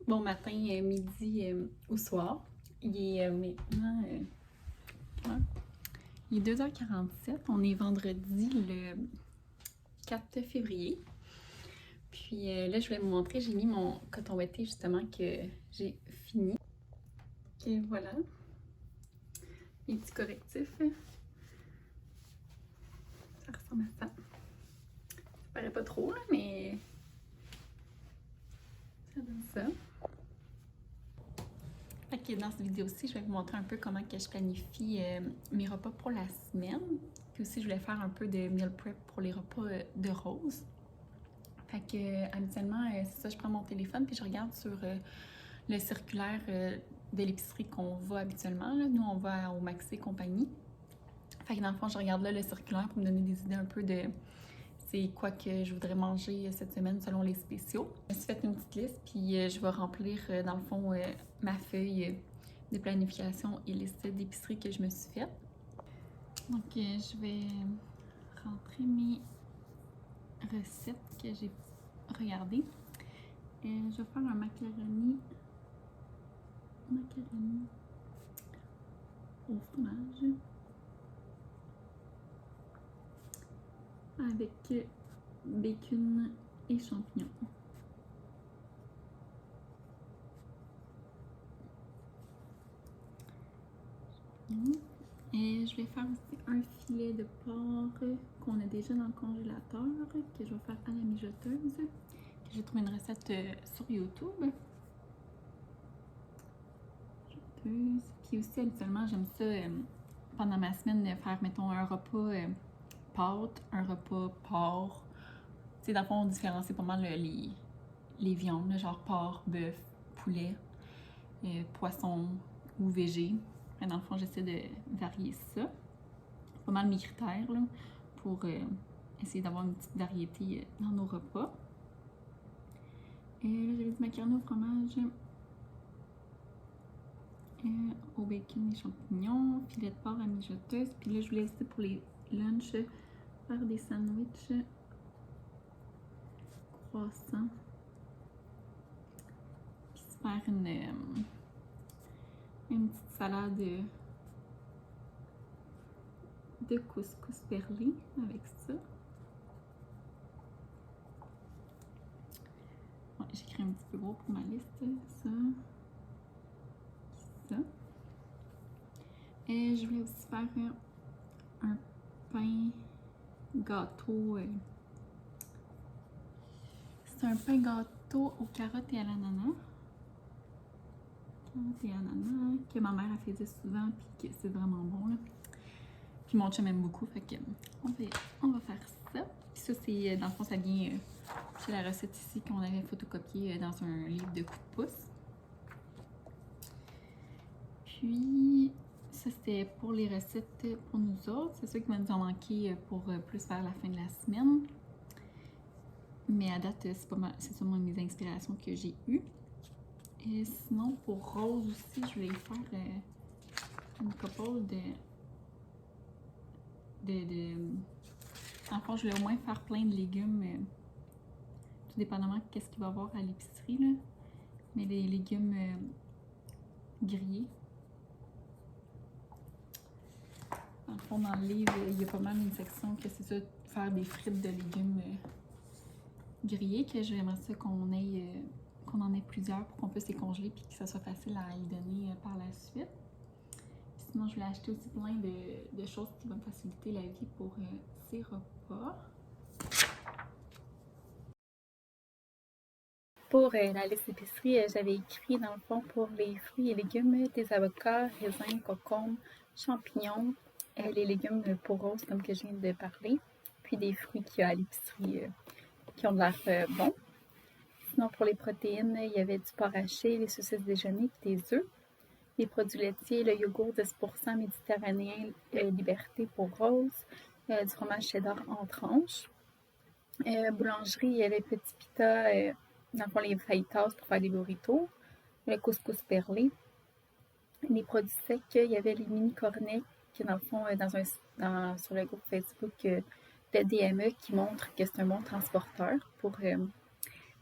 Bon matin, midi au soir. Il est maintenant ouais, il est 2h47. On est vendredi le 4 février. Puis là, je vais vous montrer, j'ai mis mon coton ouaté justement que j'ai fini. Et voilà. Les petits correctifs. Ça ressemble à ça. Ça paraît pas trop, là, mais ça donne ça. Fait que dans cette vidéo-ci, je vais vous montrer un peu comment que je planifie mes repas pour la semaine. Puis aussi, je voulais faire un peu de meal prep pour les repas de Rose. Fait que habituellement, c'est ça, je prends mon téléphone puis je regarde sur le circulaire de l'épicerie qu'on va habituellement. Là. Nous, on va au Maxi et compagnie. Fait que dans le fond, je regarde là le circulaire pour me donner des idées un peu de c'est quoi que je voudrais manger cette semaine selon les spéciaux. Je me suis fait une petite liste, puis je vais remplir dans le fond ma feuille de planification et liste d'épicerie que je me suis faite. Donc je vais rentrer mes recettes que j'ai regardées. Je vais faire un macaroni au fromage avec bacon et champignons. Et je vais faire aussi un filet de porc qu'on a déjà dans le congélateur, que je vais faire à la mijoteuse. J'ai trouvé une recette sur YouTube. Puis aussi, habituellement, j'aime ça pendant ma semaine faire, mettons, un repas pâte, un repas porc. Tu sais, dans le fond, on différencie pas mal les viandes, là, genre porc, bœuf, poulet, poisson ou végé. Dans le fond, j'essaie de varier ça. C'est pas mal mes critères là, pour essayer d'avoir une petite variété dans nos repas. Et là, j'avais du macaroni au fromage, au bacon et champignons, filet de porc à mijoteuse. Puis là, je voulais essayer pour les lunchs faire des sandwichs croissants. Puis se faire une petite salade de couscous perlé avec ça. Ouais, j'écris un petit peu gros pour ma liste. Ça. Ça. Et je voulais aussi faire un pain gâteau. C'est un pain gâteau aux carottes et à l'ananas. Carottes et ananas, que ma mère a fait souvent, puis que c'est vraiment bon. Là. Puis mon chum aime beaucoup, fait que on va faire ça. Puis ça, c'est, dans le fond, ça vient, c'est la recette ici qu'on avait photocopiée dans un livre de coups de pouce. Puis, ça c'était pour les recettes pour nous autres. C'est sûr qu'il va nous en manquer pour plus vers la fin de la semaine. Mais à date, c'est sûrement mes inspirations que j'ai eues. Et sinon, pour Rose aussi, je vais faire une couple En fait, je vais au moins faire plein de légumes, tout dépendamment de qu'est-ce qu'il va y avoir à l'épicerie, là. Mais des légumes grillés. Dans le fond, dans le livre, il y a pas mal une section que c'est ça, faire des frites de légumes grillés, que j'aimerais ça qu'on en ait plusieurs pour qu'on puisse les congeler puis que ça soit facile à y donner par la suite. Sinon, je voulais acheter aussi plein de choses qui vont me faciliter la vie pour ces repas. Pour la liste d'épicerie, j'avais écrit dans le fond pour les fruits et légumes, des avocats, raisins, concombres, champignons, les légumes pour Rose comme que je viens de parler, puis des fruits qu'il y a à l'épicerie qui ont l'air bons. Sinon, pour les protéines, il y avait du porc haché, les saucisses déjeuner puis des œufs. Les produits laitiers, le yogourt de 10% méditerranéen Liberté pour Rose, du fromage cheddar en tranches. Boulangerie, il y avait Petit Pita, dans le fond, les fajitas pour faire des burritos, le couscous perlé. Les produits secs, il y avait les mini cornets, qui dans le fond, sur le groupe Facebook de DME, qui montre que c'est un bon transporteur pour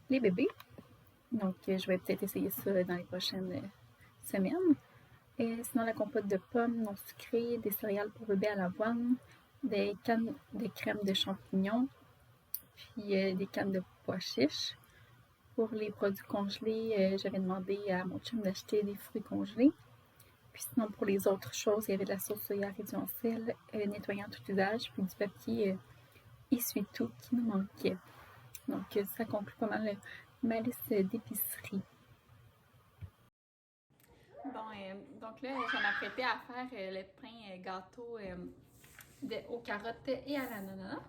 les bébés. Donc, je vais peut-être essayer ça dans les prochaines semaines. Et sinon, la compote de pommes non sucrée, des céréales pour bébé à l'avoine, des cannes de crème de champignons, puis des cannes de pois chiches. Pour les produits congelés, j'avais demandé à mon chum d'acheter des fruits congelés. Puis sinon, pour les autres choses, il y avait de la sauce soya réduite en sel, nettoyant tout usage, puis du papier essuie-tout qui nous manquait. Donc, ça conclut pas mal ma liste d'épicerie. Bon, donc là, je m'apprêtais à faire le pain gâteau aux carottes et à l'ananas.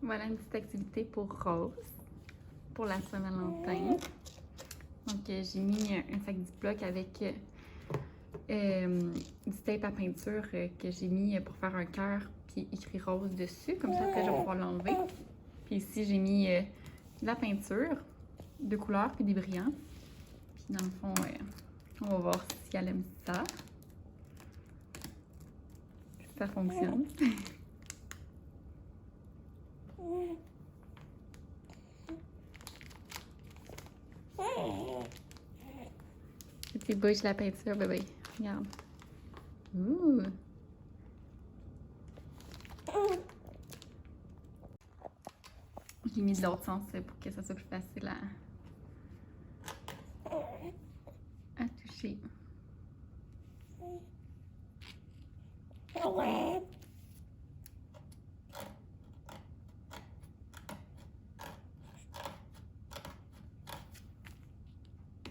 Voilà une petite activité pour Rose, pour la Saint-Valentin. Donc, j'ai mis un sac Ziploc avec du tape à peinture que j'ai mis pour faire un cœur puis écrit Rose dessus. Comme ça, après, je vais pouvoir l'enlever. Puis ici, j'ai mis de la peinture de couleurs puis des brillants. Puis dans le fond, on va voir si elle aime ça. Si ça fonctionne. Tu bouges la peinture, bébé. Regarde. Ouh! J'ai mis de l'autre sens pour que ça soit plus facile à toucher.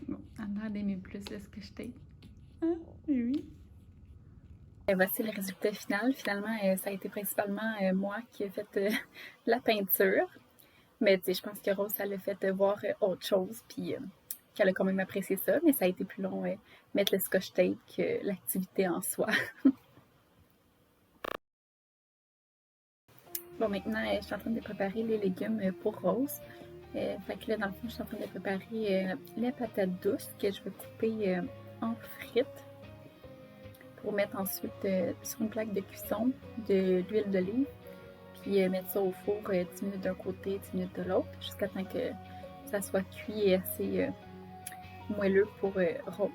Bon, elle a l'air d'aimer plus ce que je t'ai. Hein? Oui. Voici le résultat final. Finalement, ça a été principalement moi qui ai fait la peinture. Mais tu sais, je pense que Rose, ça l'a fait voir autre chose, puis qu'elle a quand même apprécié ça. Mais ça a été plus long mettre le scotch tape que l'activité en soi. Bon, maintenant, je suis en train de préparer les légumes pour Rose. Fait que là, dans le fond, je suis en train de préparer les patates douces que je vais couper en frites pour mettre ensuite sur une plaque de cuisson de l'huile d'olive. Puis mettre ça au four 10 minutes d'un côté, 10 minutes de l'autre, jusqu'à temps que ça soit cuit et assez moelleux pour Rose.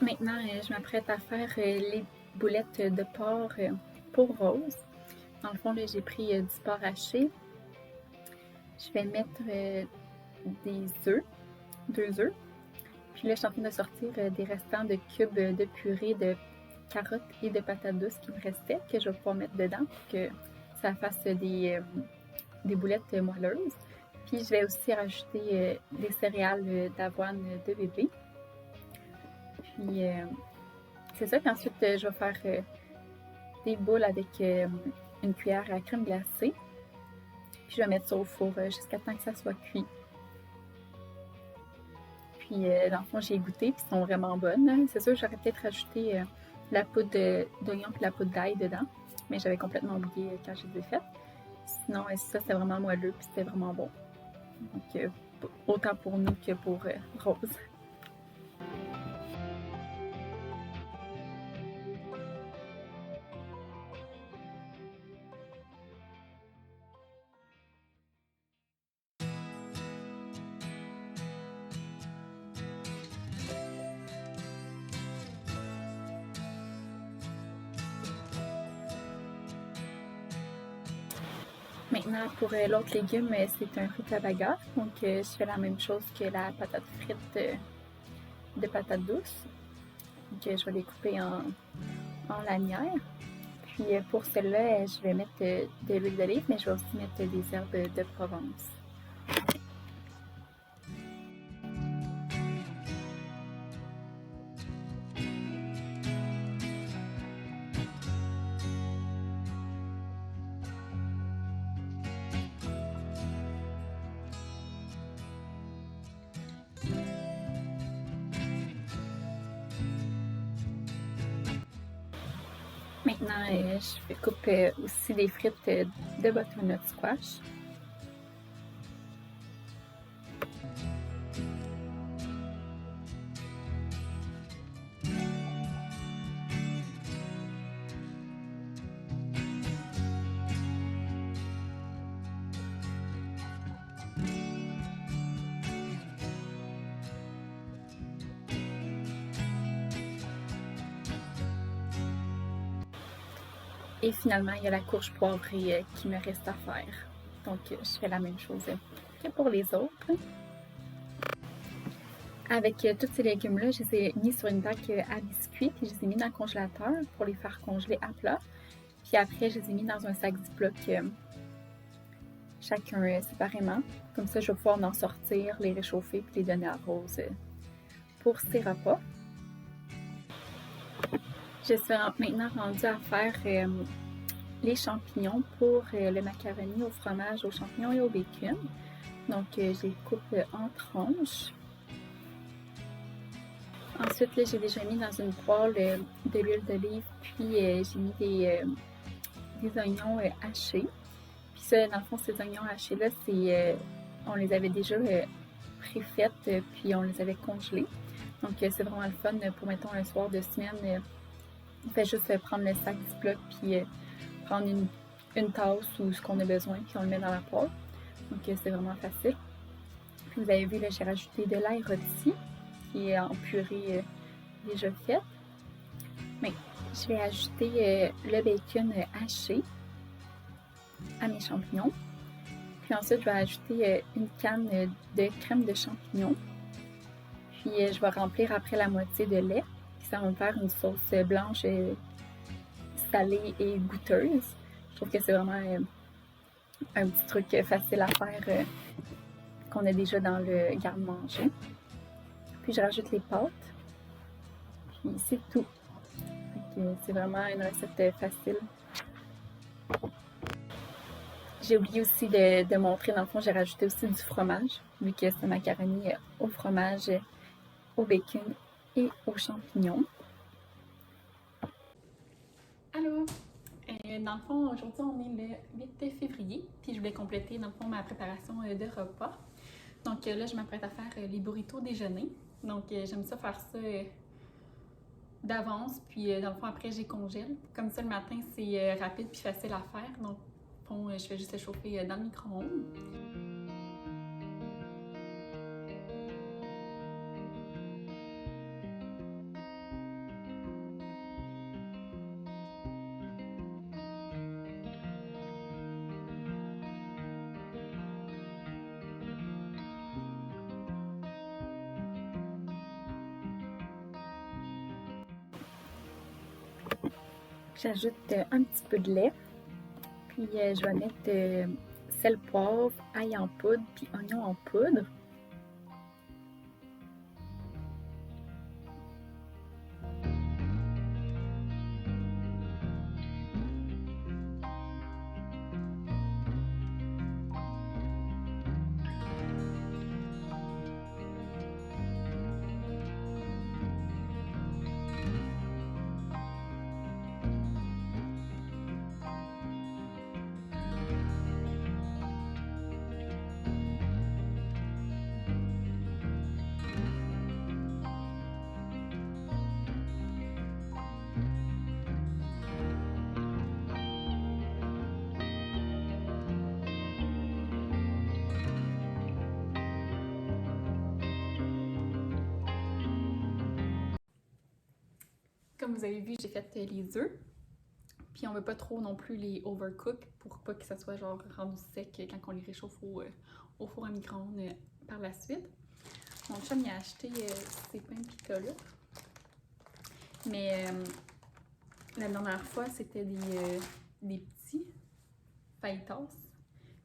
Maintenant, je m'apprête à faire les boulettes de porc pour Rose. Dans le fond, là, j'ai pris du porc haché. Je vais mettre des œufs, 2 œufs. Puis là, je suis en train de sortir des restants de cubes de purée de carottes et de patates douces qui me restaient, que je vais pouvoir mettre dedans pour que ça fasse des boulettes moelleuses. Puis je vais aussi rajouter des céréales d'avoine de bébé. Puis c'est ça. Puis ensuite, je vais faire des boules avec une cuillère à crème glacée. Puis je vais mettre ça au four jusqu'à temps que ça soit cuit. Puis dans le fond, j'ai goûté, puis ils sont vraiment bonnes. C'est sûr, j'aurais peut-être rajouté la poudre d'oignon puis la poudre d'ail dedans, mais j'avais complètement oublié quand je les ai faites. Sinon, ça, c'était vraiment moelleux, puis c'était vraiment bon. Donc, autant pour nous que pour Rose. Maintenant, pour l'autre légume, c'est un rutabaga. Donc, je fais la même chose que la patate frite de patates douces. Donc, je vais les couper en lanières. Puis, pour celle-là, je vais mettre de l'huile d'olive, mais je vais aussi mettre des herbes de Provence. Maintenant, je coupe aussi des frites de butternut squash. Et finalement, il y a la courge poivrée qui me reste à faire. Donc, je fais la même chose que pour les autres. Avec tous ces légumes-là, je les ai mis sur une bac à biscuits, puis je les ai mis dans le congélateur pour les faire congeler à plat. Puis après, je les ai mis dans un sac Ziploc chacun séparément. Comme ça, je vais pouvoir en sortir, les réchauffer, puis les donner à Rose pour ses repas. Je suis maintenant rendue à faire les champignons pour le macaroni au fromage, aux champignons et au bacon. Donc, je les coupe en tranches. Ensuite, là, j'ai déjà mis dans une poêle de l'huile d'olive, puis j'ai mis des oignons hachés. Puis ça, dans le fond, ces oignons hachés-là, on les avait déjà préfaites, puis on les avait congelés. Donc, c'est vraiment le fun pour, mettons, un soir de semaine. On fait juste prendre le sac Ziploc, puis prendre une tasse ou ce qu'on a besoin, puis on le met dans la poêle. Donc, c'est vraiment facile. Puis vous avez vu, là, j'ai rajouté de l'ail rôti, qui est en purée déjà faite. Mais je vais ajouter le bacon haché à mes champignons. Puis ensuite, je vais ajouter une canne de crème de champignons. Puis je vais remplir après la moitié de lait. Puis ça va me faire une sauce blanche salée et goûteuse. Je trouve que c'est vraiment un petit truc facile à faire qu'on a déjà dans le garde-manger. Puis je rajoute les pâtes. Puis c'est tout. C'est vraiment une recette facile. J'ai oublié aussi de montrer, dans le fond, j'ai rajouté aussi du fromage, vu que c'est un macaroni au fromage, au bacon et aux champignons. Allô! Dans le fond, aujourd'hui, on est le 8 février, puis je voulais compléter, dans le fond, ma préparation de repas. Donc là, je m'apprête à faire les burritos déjeuner. Donc, j'aime ça faire ça d'avance, puis dans le fond, après, j'ai congèle. Comme ça, le matin, c'est rapide puis facile à faire. Donc, bon, je fais juste le chauffer dans le micro-ondes. J'ajoute un petit peu de lait, puis je vais mettre sel, poivre, ail en poudre, puis oignon en poudre. Comme vous avez vu, j'ai fait les œufs. Puis on veut pas trop non plus les overcook pour pas que ça soit genre rendu sec quand on les réchauffe au four à micro-ondes par la suite. Mon chum il a acheté ces pains pita là. Mais la dernière fois, c'était des petits fajitas.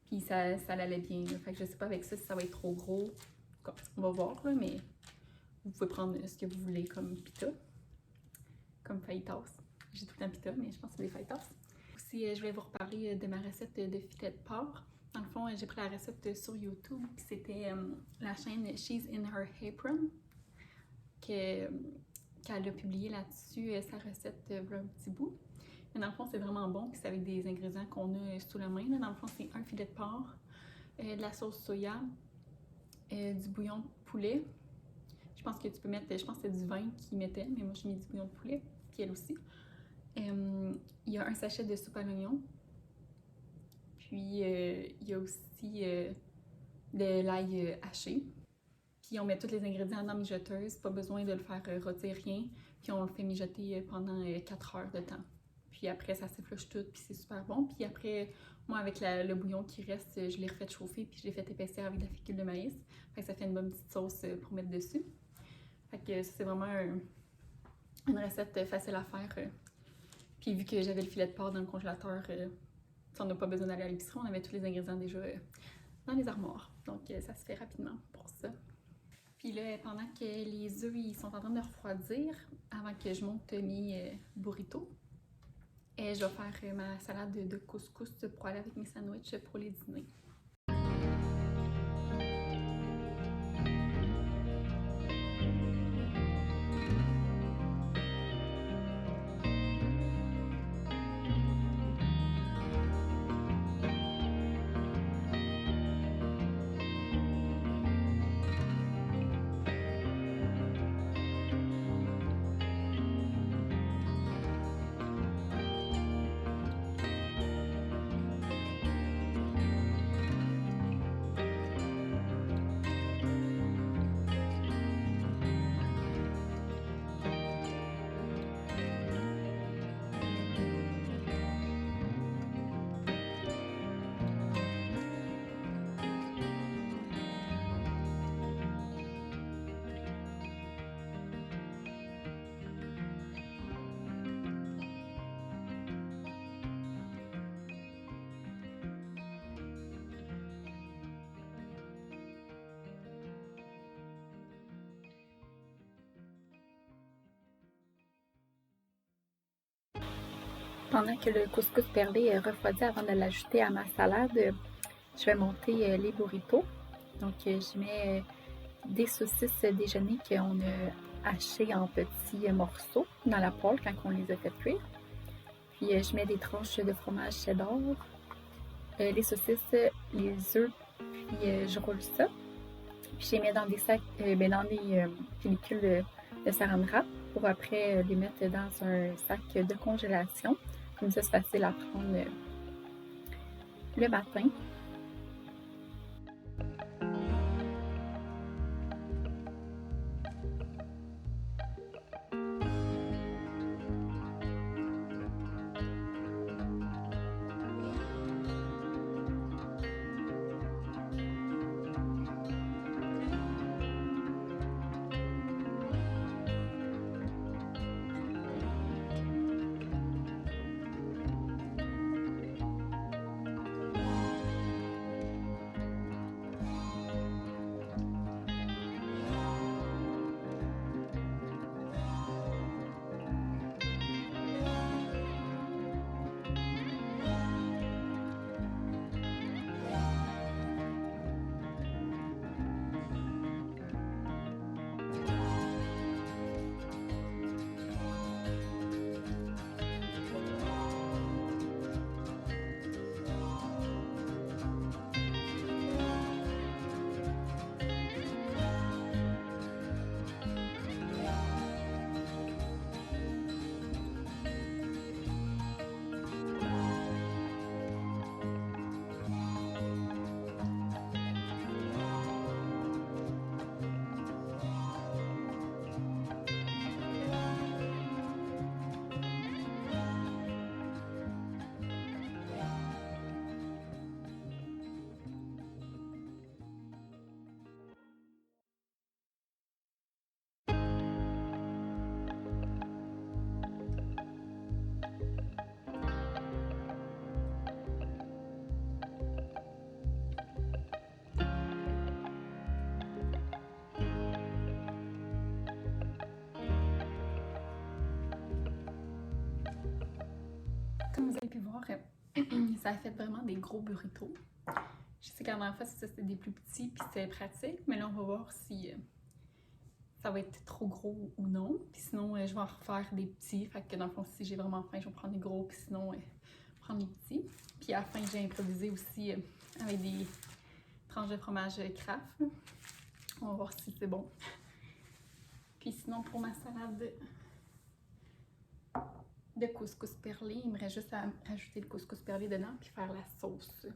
Puis ça allait bien. Là. Fait que je sais pas avec ça si ça va être trop gros. On va voir, là, mais vous pouvez prendre ce que vous voulez comme pita. Comme fajitas. J'ai tout le temps pita, mais je pense que c'est des fajitas. Aussi, je vais vous reparler de ma recette de filet de porc. Dans le fond, j'ai pris la recette sur YouTube. C'était la chaîne She's in Her Apron qu'elle a publié là-dessus sa recette pour un petit bout. Mais dans le fond, c'est vraiment bon. Puis c'est avec des ingrédients qu'on a sous la main. Là. Dans le fond, c'est un filet de porc, de la sauce soya, du bouillon de poulet. Je pense que tu peux mettre, je pense que c'est du vin qu'ils mettaient, mais moi j'ai mis du bouillon de poulet, puis elle aussi. Il y a un sachet de soupe à l'oignon. Puis il y a aussi de l'ail haché. Puis on met tous les ingrédients dans la mijoteuse, pas besoin de le faire rôtir rien. Puis on le fait mijoter pendant 4 heures de temps. Puis après ça s'effleuche tout, puis c'est super bon. Puis après, moi avec le bouillon qui reste, je l'ai refait chauffer, puis je l'ai fait épaissir avec de la fécule de maïs. Fait que ça fait une bonne petite sauce pour mettre dessus. Fait que c'est vraiment une recette facile à faire. Puis vu que j'avais le filet de porc dans le congélateur, on n'a pas besoin d'aller à l'épicerie, on avait tous les ingrédients déjà dans les armoires. Donc ça se fait rapidement pour ça. Puis là, pendant que les œufs ils sont en train de refroidir, avant que je monte mes burritos, je vais faire ma salade de couscous pour aller avec mes sandwichs pour les dîners. Pendant que le couscous perlé refroidit avant de l'ajouter à ma salade, je vais monter les burritos. Donc, je mets des saucisses déjeuner qu'on a hachées en petits morceaux dans la poêle quand on les a fait cuire. Puis, je mets des tranches de fromage cheddar, les saucisses, les œufs, puis je roule ça. Puis, je les mets dans des sacs, dans des pellicules de saran wrap pour après les mettre dans un sac de congélation. Comme ça, c'est facile à prendre le matin. Comme vous avez pu voir, ça a fait vraiment des gros burritos. Je sais qu'à la dernière fois, c'était des plus petits puis c'était pratique, mais là, on va voir si ça va être trop gros ou non. Puis sinon, je vais en refaire des petits. Fait que dans le fond, si j'ai vraiment faim, je vais prendre des gros, puis sinon, prendre les petits. Puis à la fin, j'ai improvisé aussi avec des tranches de fromage Kraft. Là. On va voir si c'est bon. Puis sinon, pour ma salade de couscous perlé, il me reste juste à rajouter le couscous perlé dedans puis faire la sauce.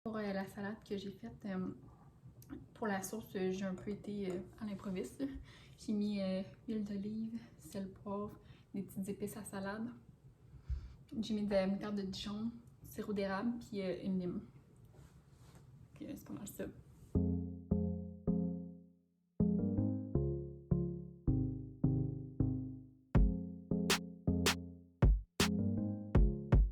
Pour la salade que j'ai faite, pour la sauce, j'ai un peu été à l'improviste. J'ai mis huile d'olive, sel, poivre, des petites épices à salade. J'ai mis de la moutarde de Dijon, sirop d'érable, puis une lime. C'est pas mal ça.